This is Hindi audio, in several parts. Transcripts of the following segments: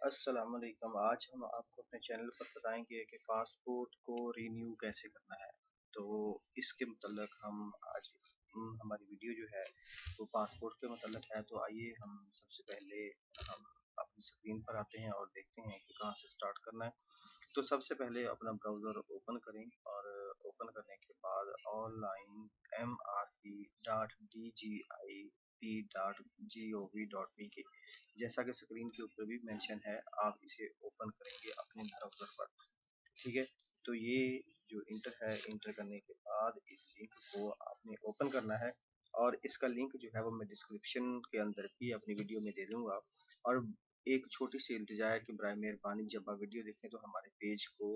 अस्सलाम वालेकुम। आज हम आपको अपने चैनल पर बताएंगे कि पासपोर्ट को रीन्यू कैसे करना है। तो इसके मतलब हम आज हमारी वीडियो जो है वो पासपोर्ट के मतलब है। तो आइए हम सबसे पहले हम अपनी स्क्रीन पर आते हैं और देखते हैं कि कहाँ से स्टार्ट करना है। तो सबसे पहले अपना ब्राउज़र ओपन करें और ओपन करने के बाद ऑनलाइन mrp.dgip.gov.pk जैसा कि स्क्रीन के ऊपर भी मेंशन है, आप इसे ओपन करेंगे अपने ब्राउज़र पर। ठीक है, तो ये जो इंटर है, इंटर करने के बाद इस लिंक को आपने ओपन करना है और इसका लिंक जो है वो मैं डिस्क्रिप्शन के अंदर भी अपनी वीडियो में दे दूंगा। और एक छोटी सी इल्तिजा है कि बराए मेहरबानी जब आप वीडियो देखें तो हमारे पेज को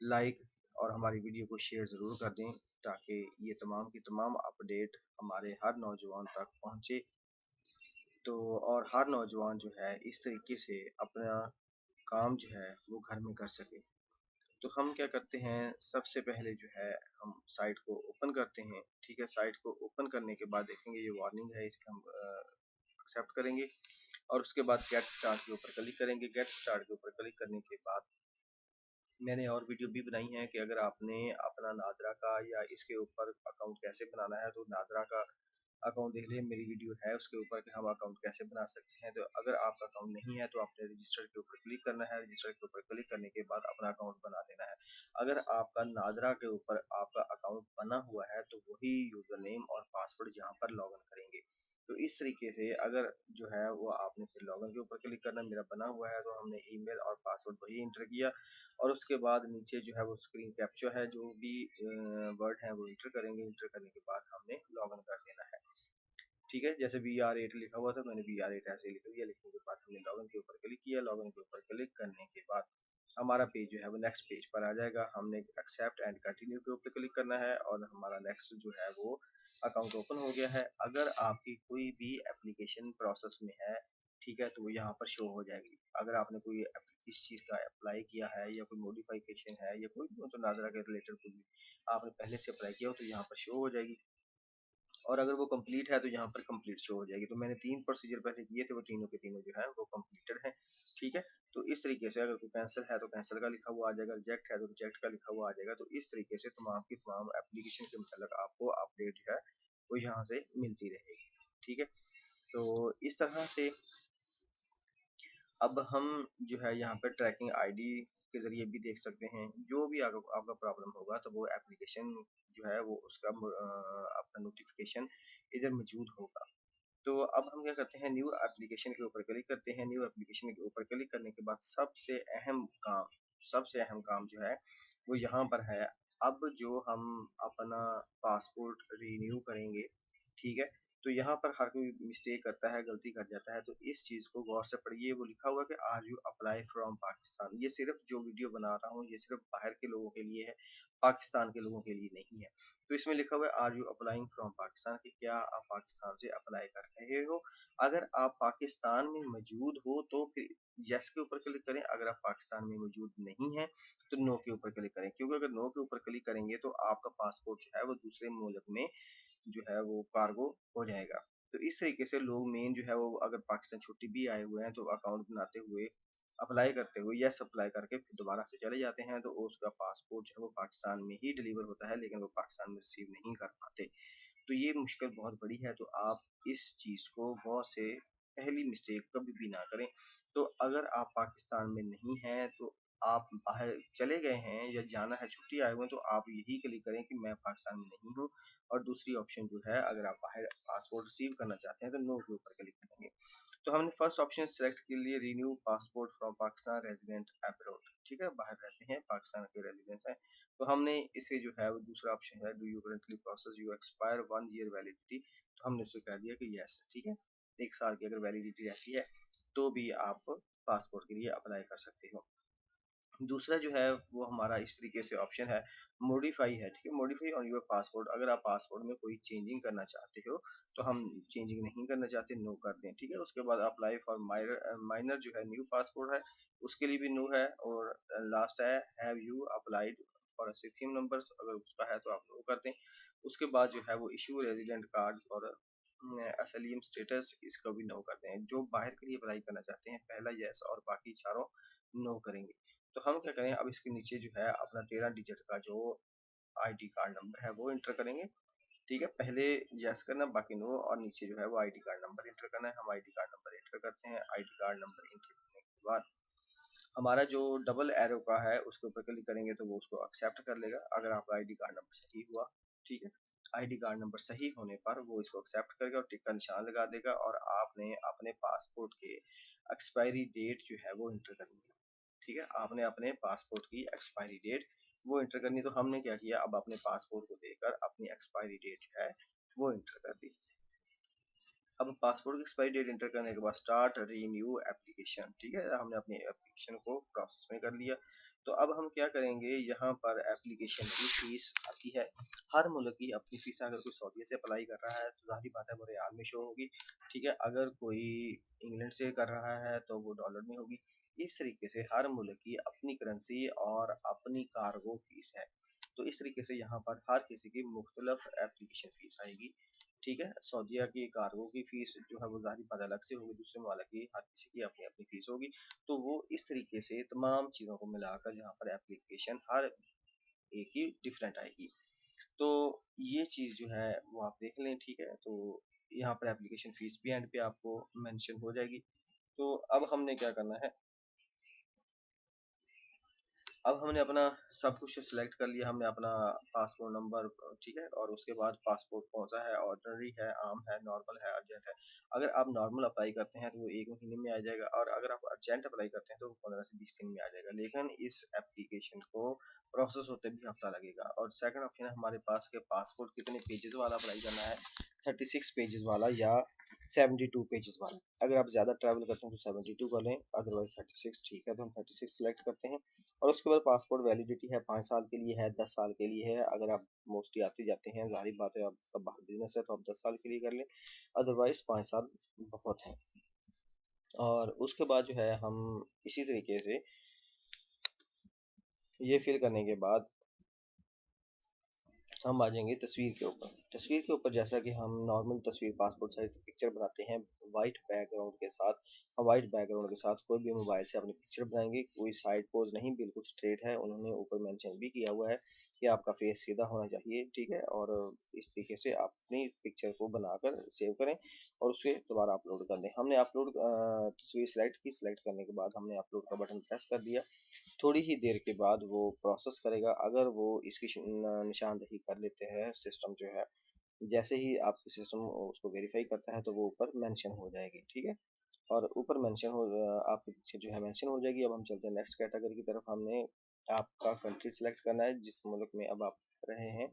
लाइक और हमारी वीडियो को शेयर ज़रूर कर दें, ताकि ये तमाम की तमाम अपडेट हमारे हर नौजवान तक पहुँचे। तो और हर नौजवान जो है इस तरीके से अपना काम जो है वो घर में कर सके। तो हम क्या करते हैं, सबसे पहले जो है हम साइट को ओपन करते हैं। ठीक है, साइट को ओपन करने के बाद देखेंगे ये वार्निंग है, इसको हम एक्सेप्ट करेंगे और उसके बाद गेट स्टार्ट के ऊपर क्लिक करेंगे। गेट स्टार्ट के ऊपर क्लिक करने के बाद मैंने और वीडियो भी बनाई है कि अगर आपने अपना नादरा का या इसके ऊपर अकाउंट कैसे बनाना है, तो नादरा का अकाउंट देख लें, मेरी वीडियो है उसके ऊपर कि हम अकाउंट कैसे बना सकते हैं। तो अगर आपका अकाउंट नहीं है तो आपने रजिस्टर के ऊपर क्लिक करना है। रजिस्टर के ऊपर क्लिक करने के बाद अपना अकाउंट बना देना है। अगर आपका नादरा के ऊपर आपका अकाउंट बना हुआ है तो वही यूजर नेम और पासवर्ड यहाँ पर लॉग इन करेंगे। तो इस तरीके से अगर जो है वो आपने फिर लॉगिन के ऊपर क्लिक करना, मेरा बना हुआ है तो हमने ईमेल और पासवर्ड वही इंटर किया और उसके बाद नीचे जो है वो स्क्रीन कैप्चा है, जो भी वर्ड है वो इंटर करेंगे। इंटर करने के बाद हमने लॉगिन कर देना है। ठीक है, जैसे VR8 लिखा हुआ था, मैंने VR8 ऐसे ही लिख दिया। लिखने के बाद हमने लॉगिन के ऊपर क्लिक किया। लॉगिन के ऊपर क्लिक करने के बाद हमारा पेज जो है वो नेक्स्ट पेज पर आ जाएगा। हमने एक्सेप्ट एंड कंटिन्यू के ऊपर क्लिक करना है और हमारा नेक्स्ट जो है वो अकाउंट ओपन हो गया है। अगर आपकी कोई भी एप्लीकेशन प्रोसेस में है, ठीक है, तो वो यहाँ पर शो हो जाएगी। अगर आपने कोई किस चीज़ का अप्लाई किया है या कोई मॉडिफिकेशन है या कोई भी तो नाजरा के रिलेटेड कोई भी आपने पहले से अप्लाई किया हो तो यहाँ पर शो हो जाएगी। और अगर वो कंप्लीट है तो यहाँ पर कंप्लीट शो हो जाएगी। तो मैंने 3 प्रोसीजर पहले किए थे, वो तीनों के तीनों जो है वो कंप्लीटेड हैं। ठीक है, तो इस तरीके से अगर कोई कैंसिल है तो कैंसिल का लिखा हुआ आ जाएगा, रिजेक्ट है तो रिजेक्ट का लिखा हुआ आ जाएगा। तो इस तरीके से तमाम की तमाम एप्लीकेशन के मतलब आपको अपडेट जो है वो यहाँ से मिलती रहेगी। ठीक है, तो इस तरह से अब हम जो है यहाँ पे ट्रैकिंग आईडी के ज़रिए भी देख सकते हैं। जो भी आपका प्रॉब्लम होगा तो वो एप्लीकेशन जो है वो उसका अपना नोटिफिकेशन इधर मौजूद होगा। तो अब हम क्या करते हैं, न्यू एप्लीकेशन के ऊपर क्लिक करते हैं। न्यू एप्लीकेशन के ऊपर क्लिक करने के बाद सबसे अहम काम जो है वो यहाँ पर है। अब जो हम अपना पासपोर्ट रिन्यू करेंगे, ठीक है, तो यहाँ पर हर कोई मिस्टेक करता है, गलती कर जाता है। तो इस चीज़ को गौर से पढ़िए। वो लिखा हुआ है कि are you apply from Pakistan. ये सिर्फ जो वीडियो बना रहा हूँ ये सिर्फ बाहर के लोगों के लिए है, पाकिस्तान के लोगों के लिए नहीं है। तो इसमें लिखा हुआ है are you applying from Pakistan, कि क्या आप पाकिस्तान से अप्लाई कर रहे हो। अगर आप पाकिस्तान में मौजूद हो तो फिर यस के ऊपर क्लिक करें। अगर आप पाकिस्तान में मौजूद नहीं है तो नो के ऊपर क्लिक करें, क्योंकि अगर नो के ऊपर क्लिक करेंगे तो आपका पासपोर्ट जो है वो दूसरे मुल्क में जो है वो कार्गो हो जाएगा। तो इस तरीके से लोग मेन जो है वो अगर पाकिस्तान छुट्टी भी आए हुए हैं तो अकाउंट बनाते हुए अप्लाई करते हुए यस अप्लाई करके फिर दोबारा से चले जाते हैं, तो उसका पासपोर्ट जो है वो पाकिस्तान में ही डिलीवर होता है, लेकिन वो पाकिस्तान में रिसीव नहीं कर पाते। तो ये मुश्किल बहुत बड़ी है। तो आप इस चीज़ को गौर से पहली मिस्टेक कभी भी ना करें। तो अगर आप पाकिस्तान में नहीं हैं तो आप बाहर चले गए हैं या जाना है, छुट्टी आए हुए हैं, तो आप यही क्लिक करें कि मैं पाकिस्तान में नहीं हूँ। और दूसरी ऑप्शन जो है, अगर आप बाहर पासपोर्ट रिसीव करना चाहते हैं तो नो के ऊपर क्लिक करेंगे। तो हमने फर्स्ट ऑप्शन सेलेक्ट के लिए renew passport from Pakistan resident abroad. ठीक है, बाहर रहते हैं, पाकिस्तान के रेजिडेंट्स हैं। तो हमने इसे जो है वो दूसरा ऑप्शन है, do you currently process you expire 1 year validity. तो हमने उसे कह दिया कि यस। ठीक है, 1 साल की अगर वैलिडिटी रहती है तो भी आप पासपोर्ट के लिए अप्लाई कर सकते हो। दूसरा जो है वो हमारा इस तरीके से ऑप्शन है, मॉडिफाई है। ठीक है, मॉडिफाई ऑन योर पासपोर्ट। अगर आप पासपोर्ट में कोई चेंजिंग करना चाहते हो तो हम चेंजिंग नहीं करना चाहते, नो कर दें। ठीक है, उसके बाद अप्लाई फॉर माइनर जो है न्यू पासपोर्ट है, उसके लिए भी नो है। और लास्ट है, have you applied for sixteen numbers. अगर उसका है तो आप नो कर दें। उसके बाद जो है वो इशू रेजिडेंट कार्ड और असलीम स्टेटस इसको भी नो कर दें। जो बाहर के लिए अप्लाई करना चाहते हैं पहला यस और बाकी चारों नो करेंगे। तो हम क्या करें, अब इसके नीचे जो है अपना 13 डिजिट का जो आईडी कार्ड नंबर है वो इंटर करेंगे। ठीक है, पहले यस करना बाकी नो, और नीचे जो है वो आईडी कार्ड नंबर इंटर करना है। हम आईडी कार्ड नंबर इंटर करते हैं। आईडी कार्ड नंबर इंटर करने के बाद हमारा जो डबल एरो का है उसके ऊपर क्लिक करेंगे तो वो उसको एक्सेप्ट कर लेगा अगर आपका आईडी कार्ड नंबर सही हुआ। ठीक है, आईडी कार्ड नंबर सही होने पर वो इसको एक्सेप्ट करेगा और टिक का निशान लगा देगा, और आपने अपने पासपोर्ट के एक्सपायरी डेट जो है वो इंटर करनी है। ठीक है, आपने अपने पासपोर्ट की एक्सपायरी डेट वो इंटर करनी। तो हमने क्या किया, अब अपने पासपोर्ट को देकर अपनी एक्सपायरी डेट जो है वो इंटर कर दी। अब पासपोर्ट की एक्सपायरी डेट इंटर करने के बाद स्टार्ट रीन्यू एप्लीकेशन। ठीक है, हमने अपनी एप्लीकेशन को प्रोसेस में कर लिया। तो अब हम क्या करेंगे, यहाँ पर एप्लीकेशन की फीस आती है। हर मुल्क की अपनी फीस, अगर कोई सऊदी से अप्लाई कर रहा है तो जाहिर बात है वो रियाल में शो होगी। ठीक है, अगर कोई इंग्लैंड से कर रहा है तो वो डॉलर में होगी। इस तरीके से हर मुल्क की अपनी करेंसी और अपनी कार्गो फीस है। तो इस तरीके से यहाँ पर हर किसी की मुख्तलिफ एप्लीकेशन फीस आएगी। ठीक है, सऊदीया की कार्गो की फीस जो है वो ज़ाहिर बात अलग से होगी, दूसरे ममालिक की हर किसी की अपनी अपनी फीस होगी। तो वो इस तरीके से तमाम चीज़ों को मिलाकर यहाँ पर एप्लीकेशन हर एक ही डिफरेंट आएगी। तो ये चीज़ जो है वो आप देख लें। ठीक है, तो यहाँ पर एप्लीकेशन फीस भी एंड पे आपको मेंशन हो जाएगी। तो अब हमने क्या करना है, अब हमने अपना सब कुछ सिलेक्ट कर लिया। हमने अपना पासपोर्ट नंबर, ठीक है, और उसके बाद पासपोर्ट कौन सा है, ऑर्डिनरी है, आम है, नॉर्मल है, अर्जेंट है। अगर आप नॉर्मल अप्लाई करते हैं तो वो 1 महीने में आ जाएगा, और अगर आप अर्जेंट अप्लाई करते हैं तो वो 15 से 20 दिन में आ जाएगा। लेकिन इस एप्लीकेशन को प्रोसेस होते भी हफ्ता लगेगा। और सेकंड ऑप्शन है हमारे पास के पासपोर्ट कितने पेजेस वाला अप्लाई करना है, 36 पेजेस वाला या 72 पेजेस वाला। अगर आप ज़्यादा ट्रैवल करते हैं तो 72 कर लें, अदरवाइज 36। ठीक है, तो हम 36 सेलेक्ट करते हैं। और उसके बाद पासपोर्ट वैलिडिटी है 5 साल के लिए है, 10 साल के लिए है। अगर आप मोस्टली आते जाते हैं, जाहिर बात है आपका बाहर बिजनेस है तो आप 10 साल के लिए कर लें, अदरवाइज 5 साल बहुत है। और उसके बाद जो है हम इसी तरीके से ये फिल करने के बाद हम आ जाएंगे तस्वीर के ऊपर। तस्वीर के ऊपर जैसा कि हम नॉर्मल तस्वीर पासपोर्ट साइज पिक्चर बनाते हैं वाइट बैकग्राउंड के साथ, हम वाइट बैकग्राउंड के साथ कोई भी मोबाइल से अपनी पिक्चर बनाएंगे। कोई साइड पोज नहीं, बिल्कुल स्ट्रेट है। उन्होंने ऊपर मेंशन भी किया हुआ है कि आपका फेस सीधा होना चाहिए। ठीक है, और इस तरीके से आप अपनी पिक्चर को बनाकर सेव करें और उसे दोबारा अपलोड कर दें। हमने अपलोड तस्वीर सेलेक्ट की, सेलेक्ट करने के बाद हमने अपलोड का बटन प्रेस कर दिया। थोड़ी ही देर के बाद वो प्रोसेस करेगा। अगर वो इसकी निशानदही कर लेते हैं सिस्टम जो है, जैसे ही आपके सिस्टम उसको वेरीफाई करता है तो वो ऊपर मेंशन हो जाएगी। ठीक है, और ऊपर मेंशन हो आपके पीछे जो है मेंशन हो जाएगी। अब हम चलते हैं नेक्स्ट कैटेगरी की तरफ। हमने आपका कंट्री सेलेक्ट करना है जिस मुल्क में अब आप रहे हैं।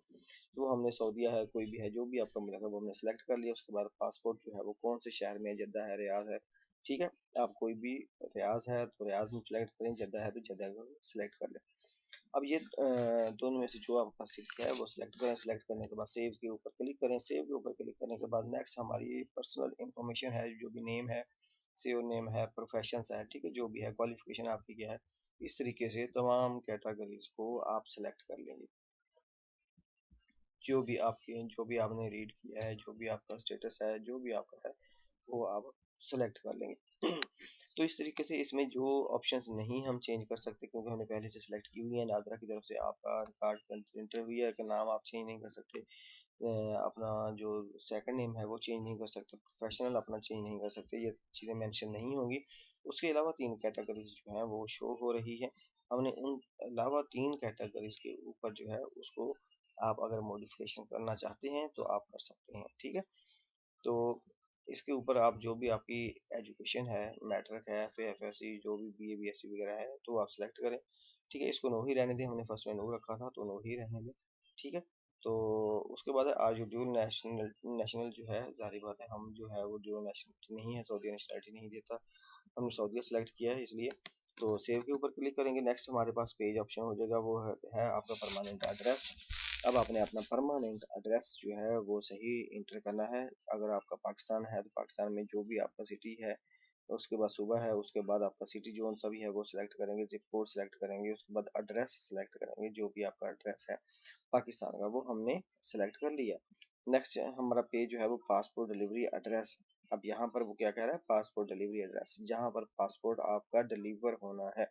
तो हमने सऊदीया है, कोई भी है, जो भी आपका मुल्क है वो हमने सेलेक्ट कर लिया। उसके बाद पासपोर्ट जो है वो कौन से शहर में है, जद्दा है, रियाद है। ठीक है, आप कोई भी, रियाज है तो रियाज में सेलेक्ट करें, जद्दा है तो जद्दा को सेलेक्ट कर लें। अब ये दोनों में से जो आपका सिटी है वो सिलेक्ट करें। सिलेक्ट करने के बाद सेव के ऊपर क्लिक करें। सेव के ऊपर क्लिक करने के बाद नेक्स्ट हमारी पर्सनल इंफॉर्मेशन है, जो भी नेम है, सेव नेम है, प्रोफेशन है, ठीक है, जो भी है, क्वालिफिकेशन आपकी क्या है। इस तरीके से तमाम कैटेगरीज को आप सिलेक्ट कर लेंगे। जो भी आपने रीड किया है, जो भी आपका स्टेटस है, जो भी आपका है वो आप सेलेक्ट कर लेंगे। तो इस तरीके से इसमें जो ऑप्शंस नहीं हम चेंज कर सकते क्योंकि हमने पहले से सिलेक्ट की हुई है। नादरा की तरफ से आपका रिकॉर्ड इंटरव्यू है का नाम आप चेंज नहीं कर सकते। अपना जो सेकंड नेम है वो चेंज नहीं कर सकते। प्रोफेशनल अपना चेंज नहीं कर सकते। ये चीज़ें मेंशन नहीं होंगी। उसके अलावा 3 कैटेगरीज जो हैं वो शो हो रही है। हमने उन अलावा 3 कैटेगरीज के ऊपर जो है उसको आप अगर मॉडिफिकेशन करना चाहते हैं तो आप कर सकते हैं। ठीक है, तो इसके ऊपर आप जो भी आपकी एजुकेशन है, मैट्रिक है, फिर एफएससी, जो भी बीए बीएससी वगैरह है तो आप सेलेक्ट करें। ठीक है, इसको नो ही रहने दें। हमने फर्स्ट में नो रखा था तो नो ही रहने दें। ठीक है, तो उसके बाद है are you dual national. National जो है जाहिर बात है हम जो है वो ड्यूल नेशनलिटी नहीं है, सऊदी नेशनलिटी नहीं देता। हमने सऊदीया सेलेक्ट किया है इसलिए। तो सेव के ऊपर क्लिक करेंगे। नेक्स्ट हमारे पास पेज ऑप्शन हो जाएगा, वो है आपका परमानेंट एड्रेस। अब आपने अपना परमानेंट एड्रेस जो है वो सही इंटर करना है। अगर आपका पाकिस्तान है तो पाकिस्तान में जो भी आपका सिटी है उसके बाद सुबह है, उसके बाद आपका सिटी जोन सभी है वो सिलेक्ट करेंगे, जिप कोड सिलेक्ट करेंगे, उसके बाद एड्रेस सिलेक्ट करेंगे, जो भी आपका एड्रेस है पाकिस्तान का वो हमने सिलेक्ट कर लिया। नेक्स्ट हमारा पेज जो है वो पासपोर्ट डिलीवरी एड्रेस। अब यहाँ पर वो क्या कह रहा है, पासपोर्ट डिलीवरी एड्रेस, जहाँ पर पासपोर्ट आपका डिलीवर होना है।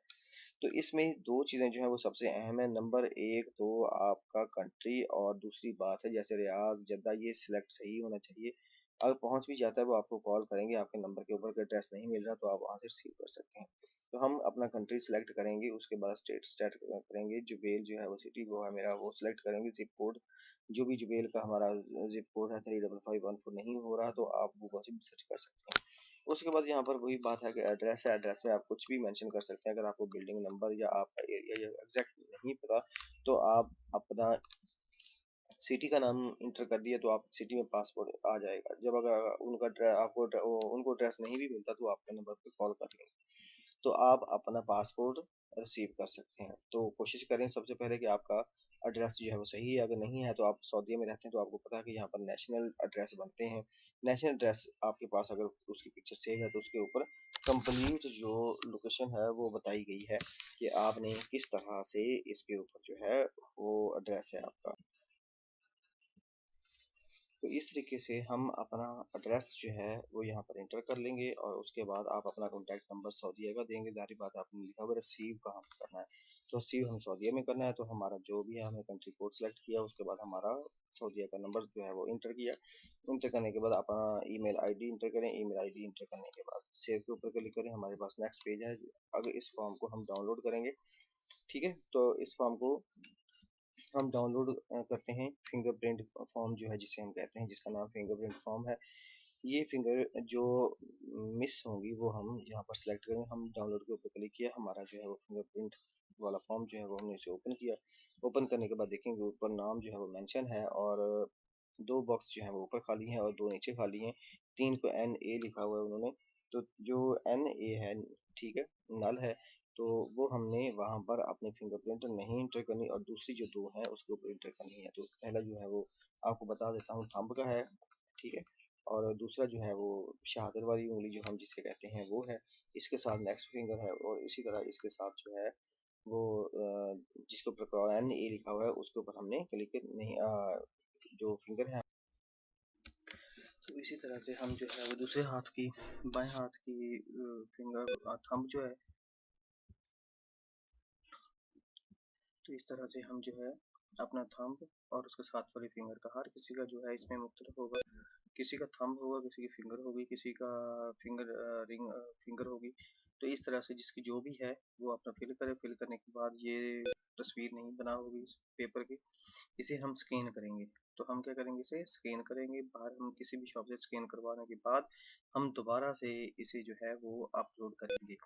तो इसमें दो चीज़ें जो है वो सबसे अहम है। नंबर एक तो आपका कंट्री, और दूसरी बात है जैसे रियाज, जद्दा, ये सिलेक्ट सही होना चाहिए। अगर पहुंच भी जाता है वो आपको कॉल करेंगे, आपके नंबर के ऊपर एड्रेस नहीं मिल रहा तो आप वहां से रिसीव कर सकते हैं। तो हम अपना कंट्री सिलेक्ट करेंगे, उसके बाद स्टेट स्टेट करेंगे, जुबेल जो है वो सिटी वो है मेरा, वो सिलेक्ट करेंगे। जिप कोड जो भी जुबेल का हमारा जिप कोड है 35514 नहीं हो रहा तो आप गूगल से भी सर्च कर सकते हैं। उसके बाद यहाँ पर वही बात है कि एड्रेस है, एड्रेस में आप कुछ भी मेंशन कर सकते हैं। अगर आपको बिल्डिंग नंबर या आपका एरिया या एग्जैक्ट नहीं पता तो आप अपना सिटी का नाम इंटर कर दिया तो आप सिटी में पासपोर्ट आ जाएगा। जब अगर उनको एड्रेस नहीं भी मिलता तो आपके नंबर पे कॉल कर लेंगे तो आप अपना पासपोर्ट रिसीव कर सकते हैं। तो कोशिश करें सबसे पहले कि आपका एड्रेस जो है वो सही है। अगर नहीं है तो आप सऊदीया में रहते हैं तो आपको पता है कि यहाँ पर नेशनल एड्रेस बनते हैं। नेशनल एड्रेस आपके पास अगर उसकी पिक्चर सेव है तो उसके ऊपर कंप्लीट जो लोकेशन है वो बताई गई है कि आपने किस तरह से इसके ऊपर जो है वो एड्रेस है आपका। तो इस तरीके से हम अपना एड्रेस जो है वो यहाँ पर इंटर कर लेंगे और उसके बाद आप अपना कॉन्टैक्ट नंबर सऊदीया का देंगे। जारी बात आपने लिखा हुआ रिसीव कहाँ पर करना है, तो रिसीव हम सऊदीया में करना है। तो हमारा जो भी है हमने कंट्री कोड सेलेक्ट किया, उसके बाद हमारा सऊदीया का नंबर जो है वो इंटर किया। इंटर करने के बाद अपना ईमेल आईडी इंटर करें। ईमेल आईडी इंटर करने के बाद सेव के ऊपर क्लिक करें। हमारे पास नेक्स्ट पेज है। अगर इस फॉर्म को हम डाउनलोड करेंगे, ठीक है, तो इस फॉर्म को हम डाउनलोड करते हैं। फिंगरप्रिंट फॉर्म जो है जिसे हम कहते हैं, जिसका नाम फिंगरप्रिंट फॉर्म है। ये फिंगर जो मिस होंगी वो हम यहाँ पर सिलेक्ट करेंगे। हम डाउनलोड के ऊपर क्लिक किया, हमारा जो है वो फिंगरप्रिंट वाला फॉर्म जो है वो हमने इसे ओपन किया। ओपन करने के बाद देखेंगे ऊपर नाम जो है वो मेंशन है और दो बॉक्स जो है वो ऊपर खाली हैं और दो नीचे खाली हैं। तीन को एन ए लिखा हुआ है उन्होंने, तो जो एन ए है, ठीक है, नल है, तो वो हमने वहाँ पर अपनी फिंगरप्रिंट नहीं इंटर करनी और दूसरी जो दो है उसके ऊपर इंटर करनी है। तो पहला जो है वो आपको बता देता हूँ, थंब का है, ठीक है, और दूसरा जो है वो शहादत वाली उंगली जो हम जिसे कहते हैं वो है। इसके साथ नेक्स्ट फिंगर है और इसी तरह इसके साथ जो है वो जिसके ऊपर एन ए लिखा हुआ है उसके ऊपर हमने क्लिक नहीं जो फिंगर है। तो इसी तरह से हम जो है वो दूसरे हाथ की, बाएं हाथ की फिंगर थंब जो है, तो इस तरह से हम जो है अपना थंब और उसके साथ वाली फिंगर का, हर किसी का जो है इसमें मुख्तलिफ होगा। किसी का थंब होगा, किसी की फिंगर होगी, किसी का फिंगर रिंग फिंगर होगी। तो इस तरह से जिसकी जो भी है वो अपना फिल करे। फिल करने के बाद ये तस्वीर नहीं बना होगी इस पेपर की, इसे हम स्कैन करेंगे। तो हम क्या करेंगे, इसे स्कैन करेंगे। बाहर हम किसी भी शॉप से स्कैन करवाने के बाद हम दोबारा से इसे जो है वो अपलोड करेंगे।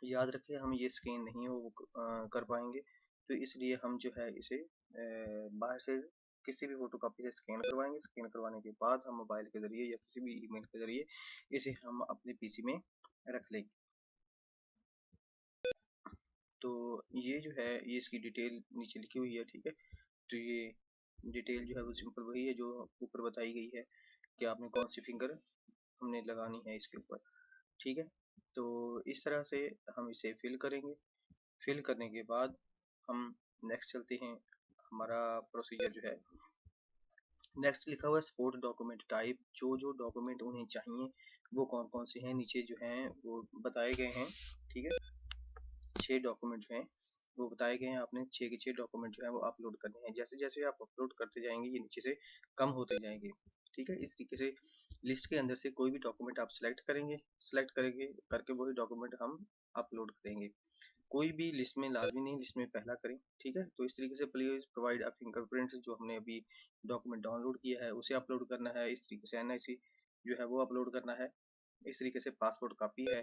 याद रखें हम ये स्कैन नहीं हो कर पाएंगे, तो इसलिए हम जो है इसे बाहर से किसी भी फोटो कॉपी से स्कैन करवाएंगे। स्कैन करवाने के बाद हम मोबाइल के ज़रिए या किसी भी ईमेल के ज़रिए इसे हम अपने पीसी में रख लेंगे। तो ये जो है ये इसकी डिटेल नीचे लिखी हुई है, ठीक है। तो ये डिटेल जो है वो सिंपल वही है जो ऊपर बताई गई है कि आपने कौन सी फिंगर हमने लगानी है इसके ऊपर, ठीक है। तो इस तरह से हम इसे फिल करेंगे। फिल करने के बाद हम नेक्स्ट चलते हैं। हमारा प्रोसीजर जो है, नेक्स्ट लिखा हुआ है सपोर्ट डॉक्यूमेंट टाइप। जो जो डॉक्यूमेंट उन्हें चाहिए वो कौन कौन से हैं नीचे जो हैं वो बताए गए हैं, ठीक है। 6 डॉक्यूमेंट जो हैं वो बताए गए हैं। आपने 6 के 6 डॉक्यूमेंट जो है वो अपलोड करने हैं। जैसे जैसे आप अपलोड करते जाएंगे ये नीचे से कम होते जाएंगे, ठीक है। इस तरीके से लिस्ट के अंदर से कोई भी डॉक्यूमेंट आप सिलेक्ट करेंगे करके वही डॉक्यूमेंट हम अपलोड करेंगे। कोई भी लिस्ट में लाजमी नहीं लिस्ट में पहला करें, ठीक है। तो इस तरीके से प्लीज प्रोवाइड अ फिंगरप्रिंट, जो हमने अभी डॉक्यूमेंट डाउनलोड किया है उसे अपलोड करना है। इस तरीके से एनआईसी जो है वो अपलोड करना है। इस तरीके से पासपोर्ट कॉपी है,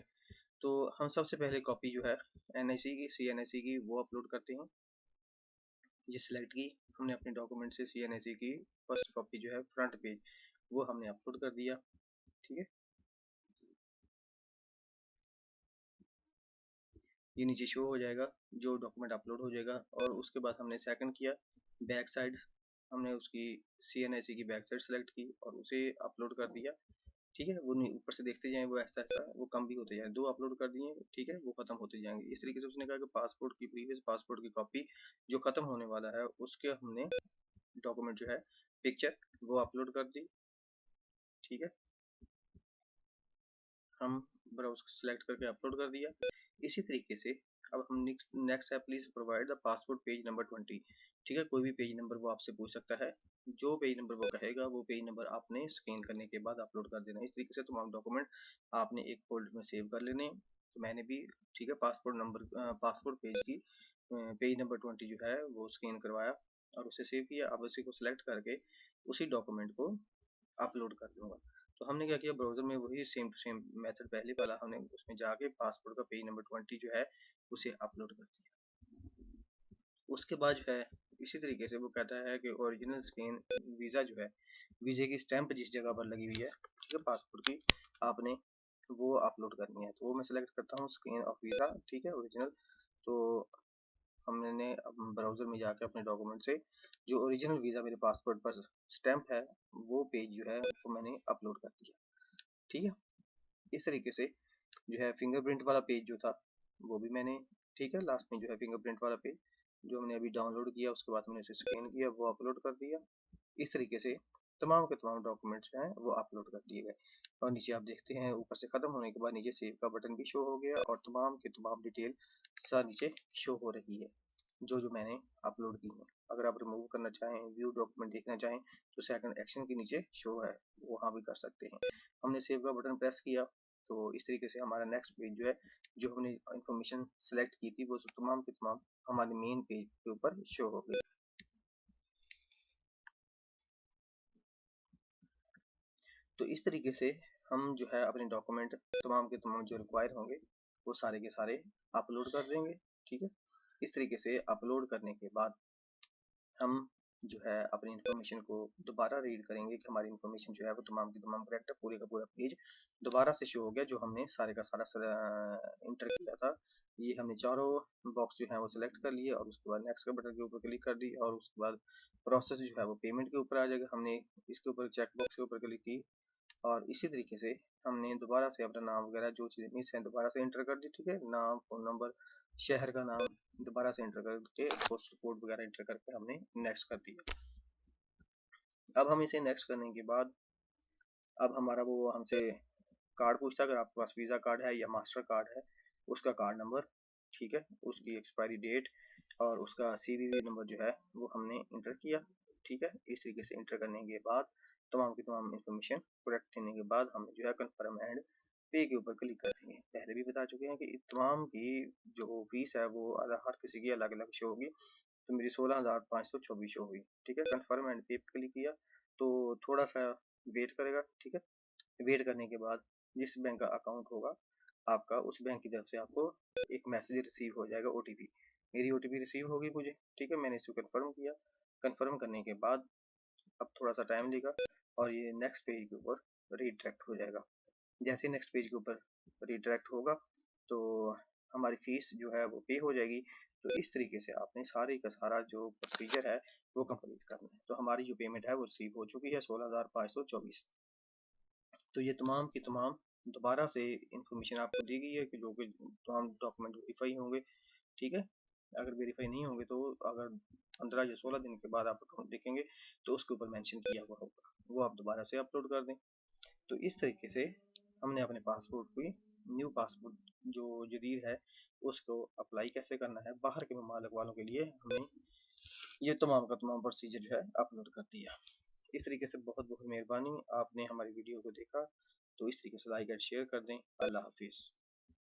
तो हम सबसे पहले कॉपी जो है एनआईसी की, सीएनआईसी की, वो अपलोड करते हैं। ये सिलेक्ट की हमने अपने डॉक्यूमेंट से सीएनआईसी की फर्स्ट कॉपी जो है फ्रंट पेज वो हमने अपलोड कर दिया, ठीक है। ये नीचे शो हो जाएगा जो डॉक्यूमेंट अपलोड हो जाएगा। और उसके बाद हमने सेकंड किया बैक साइड, हमने उसकी सीएनआईसी की बैक साइड सेलेक्ट की और उसे अपलोड कर दिया, ठीक है, वो नहीं ऊपर से देखते जाएं, वो ऐसा ऐसा वो कम भी होते जाएं। 2 अपलोड कर दिए, ठीक है, वो खत्म होते जाएंगे। इस तरीके से उसने कहा कि पासपोर्ट की प्रीवियस पासपोर्ट की कॉपी जो खत्म होने वाला है उसके हमने डॉक्यूमेंट जो है पिक्चर वो अपलोड कर दी, ठीक है, हम ब्राउज सेलेक्ट करके अपलोड कर दिया। इसी तरीके से अब हम नेक्स्ट है, please provide the passport page number 20, ठीक है, कोई भी पेज नंबर वो आपसे पूछ सकता है, जो पेज नंबर वो कहेगा वो पेज नंबर आपने स्कैन करने के बाद अपलोड कर देना। इस तरीके से तमाम डॉक्यूमेंट आपने एक फोल्डर में सेव कर लेने। तो मैंने भी, ठीक है, पासपोर्ट नंबर पासपोर्ट पेज की पेज नंबर 20 जो है वो स्कैन करवाया और उसे सेव किया। अब उसी को सिलेक्ट करके उसी डॉक्यूमेंट को अपलोड कर दूंगा। तो हमने क्या किया, ब्राउज़र में वही सेम टू सेम मेथड पहले वाला, हमने उसमें जाके पासपोर्ट का पेज नंबर 20 जो है उसे अपलोड कर दिया। उसके बाद जो है इसी तरीके से वो कहता है कि ओरिजिनल स्कैन वीज़ा जो है, वीज़े की स्टैंप जिस जगह पर लगी हुई है, ठीक है, पासपोर्ट की, आपने वो अपलोड करनी है। तो वो मैं सेलेक्ट करता हूँ स्कैन ऑफ वीज़ा, ठीक है, ओरिजिनल। तो हमने ब्राउज़र में जाके अपने डॉक्यूमेंट से जो ओरिजिनल वीज़ा मेरे पासपोर्ट पर स्टैंप है वो पेज जो है वो मैंने अपलोड कर दिया, ठीक है। इस तरीके से जो है फिंगरप्रिंट वाला पेज जो था वो भी मैंने, ठीक है, लास्ट में जो है फिंगरप्रिंट वाला पेज जो हमने अभी डाउनलोड किया उसके बाद हमने उसे स्कैन किया वो अपलोड कर दिया। इस तरीके से तमाम के तमाम डॉक्यूमेंट्स जो हैं वो अपलोड कर दिए गए। और नीचे आप देखते हैं ऊपर से ख़त्म होने के बाद नीचे सेव का बटन भी शो हो गया और तमाम के तमाम डिटेल सा नीचे शो हो रही है जो जो मैंने अपलोड की है। अगर आप रिमूव करना चाहें, व्यू डॉक्यूमेंट देखना चाहें तो सेकंड एक्शन के नीचे शो है, वहाँ भी कर सकते हैं। हमने सेव का बटन प्रेस किया तो इस तरीके से हमारा नेक्स्ट पेज जो है, जो हमने इंफॉर्मेशन सेलेक्ट की थी वो तमाम के तमाम हमारे मेन पेज के ऊपर शो हो गई। तो इस तरीके से हम जो है अपने डॉक्यूमेंट तमाम के तमाम जो रिक्वायर होंगे वो सारे के सारे अपलोड कर देंगे, ठीक है। इस तरीके से अपलोड करने के बाद हम जो है अपनी इन्फॉर्मेशन को दोबारा रीड करेंगे कि हमारी इन्फॉर्मेशन जो है वो तमाम की तमाम करेक्ट है। पूरे का पूरा पेज दोबारा से शो हो गया जो हमने सारे का सारा इंटर किया था। ये हमने चारों बॉक्स जो है वो सिलेक्ट कर लिए और उसके बाद नेक्स्ट के बटन के ऊपर क्लिक कर दी और उसके बाद प्रोसेस जो है वो पेमेंट के ऊपर आ जाएगा। हमने इसके ऊपर चेक बॉक्स के ऊपर क्लिक की और इसी तरीके से हमने दोबारा से अपना नाम वगैरह जो चीज़ें मिस हैं दोबारा से एंटर कर दी, ठीक है, नाम, फ़ोन नंबर, शहर का नाम दोबारा से एंटर करके पोस्टल कोड वगैरह एंटर करके हमने नेक्स्ट कर दिया। अब हम इसे नेक्स्ट करने के बाद अब हमारा वो हमसे कार्ड पूछता है, अगर आपके पास वीज़ा कार्ड है या मास्टर कार्ड है उसका कार्ड नंबर, ठीक है, उसकी एक्सपायरी डेट और उसका सीवीवी नंबर जो है वो हमने इंटर किया, ठीक है। इस तरीके से इंटर करने के बाद तमाम की तमाम इंफॉर्मेशन करेक्ट देने के बाद हम जो है कन्फर्म एंड पे के ऊपर क्लिक कर देंगे। पहले भी बता चुके हैं कि तमाम की जो फीस है वो हर किसी की अलग अलग शो होगी। तो मेरी 16,524 शो हुई, ठीक है। कन्फर्म एंड पे पे क्लिक किया तो थोड़ा सा वेट करेगा, ठीक है। वेट करने के बाद जिस बैंक का अकाउंट होगा आपका उस बैंक की तरफ से आपको एक मैसेज रिसीव हो जाएगा, ओटीपी। मेरी ओटीपी रिसीव होगी मुझे, ठीक है, मैंने इसको कंफर्म किया। कंफर्म करने के बाद अब थोड़ा सा टाइम लेगा और ये नेक्स्ट पेज के ऊपर रीडायरेक्ट हो जाएगा। जैसे नेक्स्ट पेज के ऊपर रीडायरेक्ट होगा तो हमारी फीस जो है वो पे हो जाएगी। तो इस तरीके से आपने सारे का सारा जो प्रोसीजर है वो कंप्लीट करना है। तो हमारी जो पेमेंट है वो रिसीव हो चुकी है 16,524। तो ये तमाम की तमाम दोबारा से इंफॉर्मेशन आपको दी गई है कि जो कि तमाम डॉक्यूमेंट वेरीफाई होंगे, ठीक है। अगर वेरीफाई नहीं होंगे तो अगर 15 या 16 दिन के बाद आप अकाउंट देखेंगे तो उसके ऊपर मेंशन किया हुआ होगा, वो आप दोबारा से अपलोड कर दें। तो इस तरीके से हमने अपने पासपोर्ट की न्यू पासपोर्ट जो जदीद है उसको अप्लाई कैसे करना है बाहर के ममालिक वालों के लिए, हमने ये तमाम का तमाम प्रोसीजर जो है अपलोड कर दिया। इस तरीके से बहुत बहुत मेहरबानी, आपने हमारी वीडियो को देखा। तो इस तरीके से लाइक एंड शेयर कर दें। अल्लाह हाफिज़।